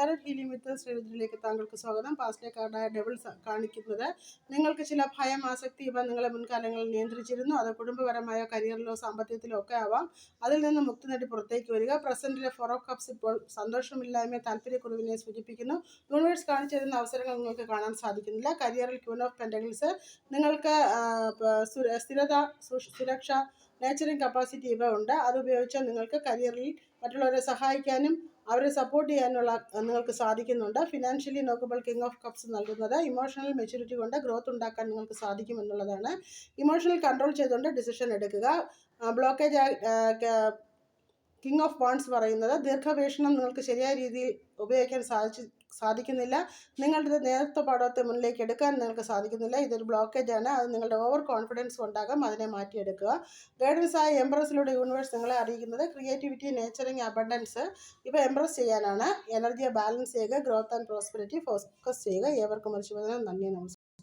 Tarot healing വിത്ത് ശ്രീരുദ്രയിലേക്ക് താങ്കൾക്ക് സ്വാഗതം. പാസ്റ്റിലെ കാർഡായ devil കാണിക്കുന്നത് നിങ്ങൾക്ക് ചില ഭയം, ആസക്തി ഇവ നിങ്ങളെ മുൻകാലങ്ങളിൽ നിയന്ത്രിച്ചിരുന്നു. അത് കുടുംബപരമായോ കരിയറിലോ സാമ്പത്തികത്തിലോ ഒക്കെ ആവാം. അതിൽ നിന്ന് മുക്തി നേടി പുറത്തേക്ക് വരിക. പ്രസന്റിലെ 4 ഓഫ് കപ്സ് ഇപ്പോൾ സന്തോഷമില്ലായ്മ, താല്പര്യക്കുറവിനെ സൂചിപ്പിക്കുന്നു. യൂണിവേഴ്സ് കാണിച്ചു തരുന്ന അവസരങ്ങൾ നിങ്ങൾക്ക് കാണാൻ സാധിക്കുന്നില്ല. കരിയറിൽ ക്വീൻ ഓഫ് പെൻറ്റക്കിൾസ് നിങ്ങൾക്ക് സ്ഥിരത, സുരക്ഷ, നേച്ചറിങ് കപ്പാസിറ്റി ഇവ ഉണ്ട്. അതുപയോഗിച്ചാൽ നിങ്ങൾക്ക് കരിയറിൽ മറ്റുള്ളവരെ സഹായിക്കാനും അവരെ സപ്പോർട്ട് ചെയ്യാനുള്ള നിങ്ങൾക്ക് സാധിക്കുന്നുണ്ട്. ഫിനാൻഷ്യലി നോക്കുമ്പോൾ കിങ് ഓഫ് കപ്സ് നൽകുന്നത് ഇമോഷണൽ മെച്യൂരിറ്റി കൊണ്ട് ഗ്രോത്ത് ഉണ്ടാക്കാൻ നിങ്ങൾക്ക് സാധിക്കുമെന്നുള്ളതാണ്. ഇമോഷണൽ കൺട്രോൾ ചെയ്തുകൊണ്ട് ഡിസിഷൻ എടുക്കുക. ബ്ലോക്കേജ് കിങ് ഓഫ് വാൺസ് പറയുന്നത് ദീർഘവീക്ഷണം നിങ്ങൾക്ക് ശരിയായ രീതിയിൽ ഉപയോഗിക്കാൻ സാധിക്കുന്നില്ല. നിങ്ങളുടെ നേതൃത്വ പാഠത്തെ മുന്നിലേക്ക് എടുക്കാൻ നിങ്ങൾക്ക് സാധിക്കുന്നില്ല. ഇതൊരു ബ്ലോക്കേജ് ആണ്. അത് നിങ്ങളുടെ ഓവർ കോൺഫിഡൻസ് ഉണ്ടാകും. അതിനെ മാറ്റിയെടുക്കുക. ഗൈഡൻസ് ആയ എംബ്രസിലൂടെ യൂണിവേഴ്സ് നിങ്ങളെ അറിയിക്കുന്നത് ക്രിയേറ്റിവിറ്റി, നേച്ചറിങ്, അബണ്ടൻസ് ഇവ എംബ്രസ് ചെയ്യാനാണ്. എനർജിയെ ബാലൻസ് ചെയ്യുക. ഗ്രോത്ത് ആൻഡ് പ്രോസ്പെരിറ്റി ഫോക്കസ് ചെയ്യുക. ഏവർക്കും ഒരു ശുഭദിനം. നന്ദി, നമസ്കാരം.